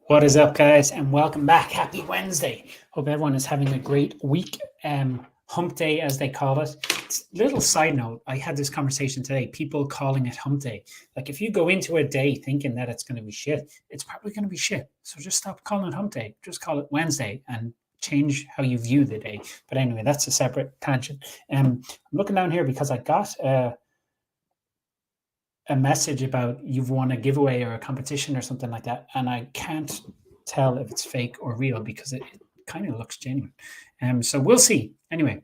What is up, guys, and welcome back. Happy Wednesday. Hope everyone is having a great week. Hump day, as they call it. Little side note, I had this conversation today, people calling it hump day. Like, if you go into a day thinking that it's going to be shit, it's probably going to be shit. So just stop calling it hump day. Just call it Wednesday and change how you view the day. But anyway, that's a separate tangent. I'm looking down here because I got a message about you've won a giveaway or a competition or something like that, and I can't tell if it's fake or real because it kind of looks genuine. So we'll see. Anyway,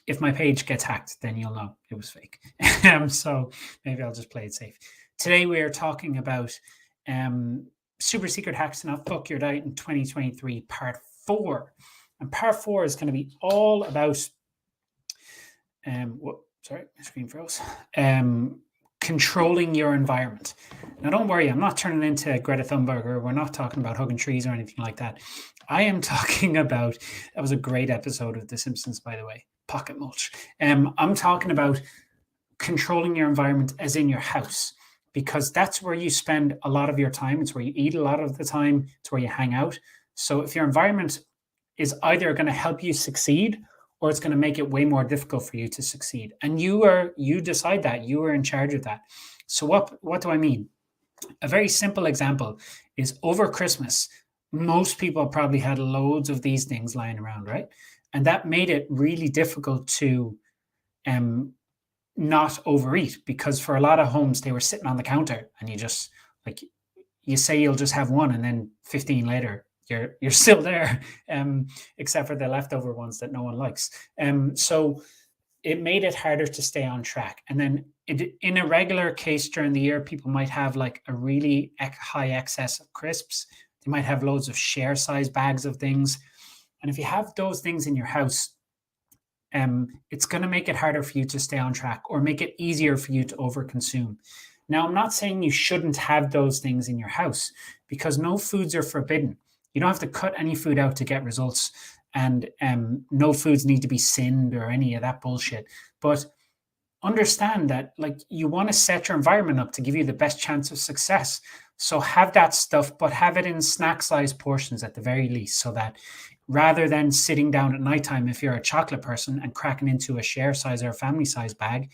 if my page gets hacked, then you'll know it was fake. So maybe I'll just play it safe. Today we are talking about super secret hacks to not fuck your diet in 2023, part 4. And part 4 is going to be all about sorry, my screen froze. Controlling your environment. Now, don't worry, I'm not turning into Greta Thunberg. We're not talking about hugging trees or anything like that. I am talking about, that was a great episode of The Simpsons, by the way, Pocket Mulch. I'm talking about controlling your environment as in your house, because that's where you spend a lot of your time. It's where you eat a lot of the time. It's where you hang out. So if your environment is either going to help you succeed or it's going to make it way more difficult for you to succeed. And you decide that. You are in charge of that. So what do I mean? A very simple example is over Christmas, most people probably had loads of these things lying around, right? And that made it really difficult to not overeat, because for a lot of homes, they were sitting on the counter and you just, like, you say you'll just have one and then 15 later, you're still there, except for the leftover ones that no one likes. So it made it harder to stay on track. And then in a regular case during the year, people might have like a really high excess of crisps. They might have loads of share size bags of things. And if you have those things in your house, it's going to make it harder for you to stay on track or make it easier for you to overconsume. Now, I'm not saying you shouldn't have those things in your house, because no foods are forbidden. You don't have to cut any food out to get results, and no foods need to be sinned or any of that bullshit. But understand that, like, you want to set your environment up to give you the best chance of success. So have that stuff, but have it in snack-sized portions at the very least, so that rather than sitting down at nighttime, if you're a chocolate person, and cracking into a share size or a family size bag,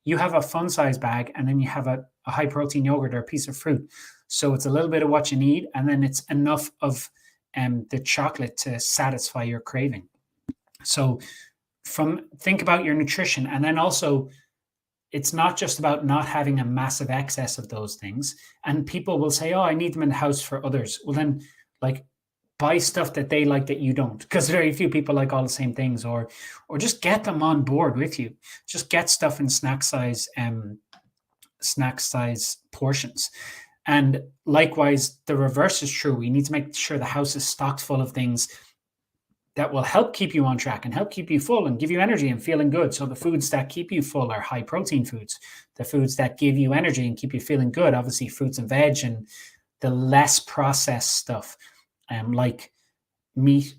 you have a fun size bag, and then you have a high protein yogurt or a piece of fruit. So it's a little bit of what you need, and then it's enough of the chocolate to satisfy your craving. So think about your nutrition. And then also, it's not just about not having a massive excess of those things. And people will say, oh, I need them in the house for others. Well, then, like, buy stuff that they like that you don't, because very few people like all the same things, or just get them on board with you. Just get stuff in snack size snack size portions. And likewise, the reverse is true. We need to make sure the house is stocked full of things that will help keep you on track and help keep you full and give you energy and feeling good. So the foods that keep you full are high protein foods. The foods that give you energy and keep you feeling good, obviously fruits and veg, and the less processed stuff, like meat,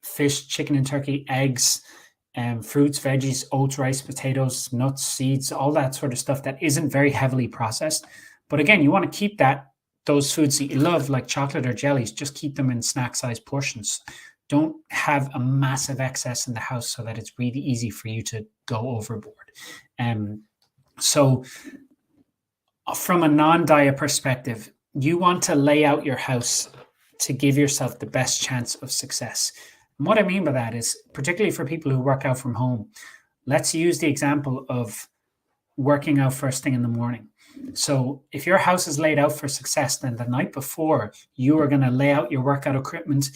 fish, chicken and turkey, eggs, fruits, veggies, oats, rice, potatoes, nuts, seeds, all that sort of stuff that isn't very heavily processed. But again, you want to keep those foods that you love, like chocolate or jellies, just keep them in snack size portions. Don't have a massive excess in the house so that it's really easy for you to go overboard. So from a non-diet perspective, you want to lay out your house to give yourself the best chance of success. And what I mean by that is, particularly for people who work out from home, let's use the example of working out first thing in the morning. So if your house is laid out for success, then the night before you are going to lay out your workout equipment.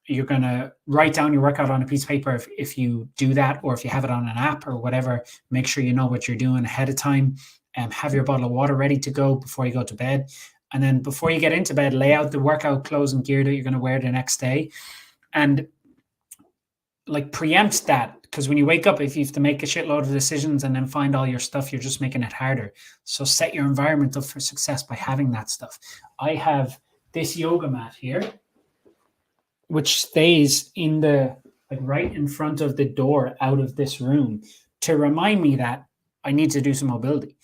You're going to write down your workout on a piece of paper if you do that, or if you have it on an app or whatever. Make sure you know what you're doing ahead of time, and have your bottle of water ready to go before you go to bed. And then before you get into bed, lay out the workout clothes and gear that you're going to wear the next day. And like preempt that, because when you wake up, if you have to make a shitload of decisions and then find all your stuff, you're just making it harder. So set your environment up for success by having that stuff. I have this yoga mat here, which stays in right in front of the door out of this room, to remind me that I need to do some mobility,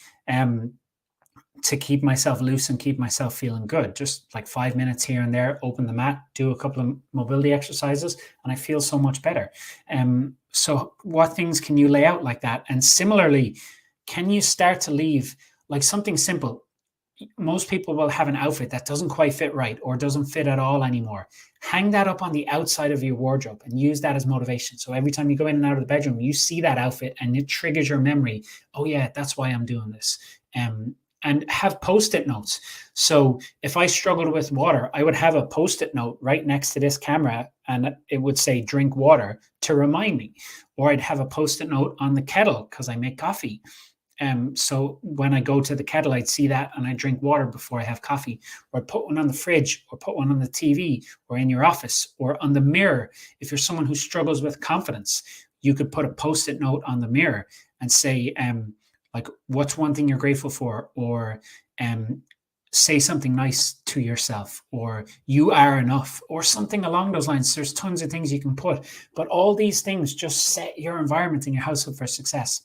to keep myself loose and keep myself feeling good. Just like 5 minutes here and there, open the mat, do a couple of mobility exercises, and I feel so much better. So what things can you lay out like that? And similarly, can you start to leave like something simple? Most people will have an outfit that doesn't quite fit right or doesn't fit at all anymore. Hang that up on the outside of your wardrobe and use that as motivation. So every time you go in and out of the bedroom, you see that outfit and it triggers your memory. Oh yeah, that's why I'm doing this. And have Post-it notes. So if I struggled with water, I would have a Post-it note right next to this camera, and it would say drink water to remind me. Or I'd have a Post-it note on the kettle because I make coffee. So when I go to the kettle, I'd see that and I drink water before I have coffee. Or I put one on the fridge, or put one on the TV, or in your office, or on the mirror. If you're someone who struggles with confidence, you could put a Post-it note on the mirror and say, like, what's one thing you're grateful for? Or say something nice to yourself, or you are enough, or something along those lines. There's tons of things you can put, but all these things just set your environment in your house up for success.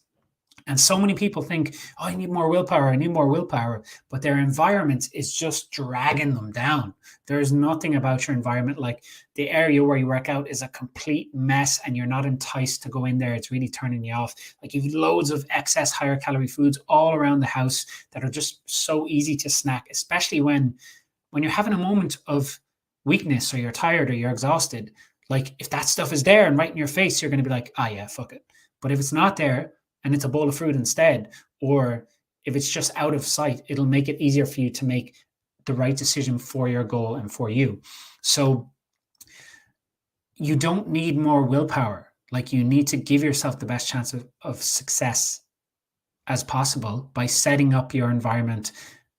And so many people think, oh, I need more willpower. I need more willpower. But their environment is just dragging them down. There's nothing about your environment. Like the area where you work out is a complete mess and you're not enticed to go in there. It's really turning you off. Like you've loads of excess higher calorie foods all around the house that are just so easy to snack, especially when you're having a moment of weakness, or you're tired, or you're exhausted. Like if that stuff is there and right in your face, you're going to be like, ah, yeah, fuck it. But if it's not there, and it's a bowl of fruit instead, or if it's just out of sight, it'll make it easier for you to make the right decision for your goal and for you. So you don't need more willpower. Like you need to give yourself the best chance of success as possible by setting up your environment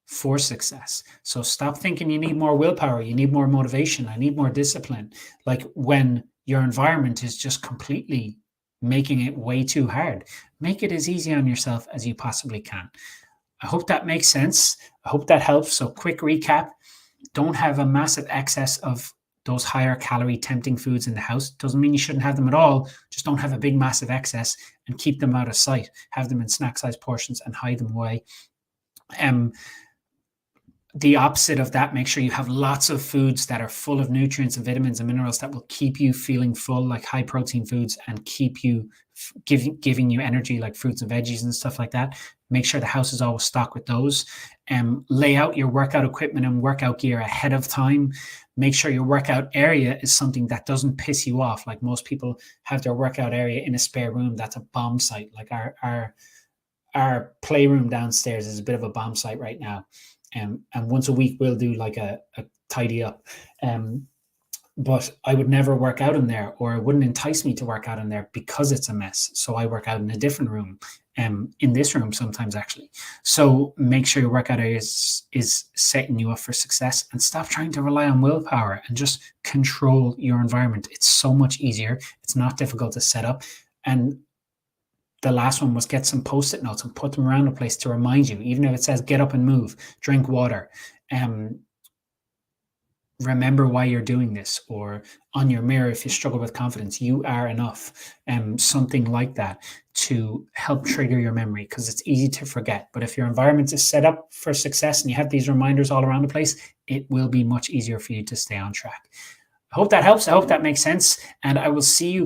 for success. So stop thinking you need more willpower, you need more motivation, I need more discipline. Like when your environment is just completely making it way too hard, make it as easy on yourself as you possibly can. I hope that makes sense. I hope that helps. So quick recap: don't have a massive excess of those higher calorie tempting foods in the house. Doesn't mean you shouldn't have them at all. Just don't have a big massive excess and keep them out of sight. Have them in snack size portions and hide them away. The opposite of that, make sure you have lots of foods that are full of nutrients and vitamins and minerals that will keep you feeling full, like high protein foods, and keep you giving you energy, like fruits and veggies and stuff like that. Make sure the house is always stocked with those. Lay out your workout equipment and workout gear ahead of time. Make sure your workout area is something that doesn't piss you off. Like most people have their workout area in a spare room that's a bomb site. Like our playroom downstairs is a bit of a bomb site right now. And once a week we'll do like a tidy up. but I would never work out in there, or it wouldn't entice me to work out in there because it's a mess. So I work out in a different room, in this room sometimes actually. So make sure your workout area is setting you up for success, and stop trying to rely on willpower and just control your environment. It's so much easier. It's not difficult to set up. And the last one was get some post-it notes and put them around the place to remind you, even if it says get up and move, drink water, remember why you're doing this, or on your mirror if you struggle with confidence, you are enough, something like that, to help trigger your memory, because it's easy to forget. But if your environment is set up for success and you have these reminders all around the place, it will be much easier for you to stay on track. I hope that helps. I hope that makes sense, and I will see you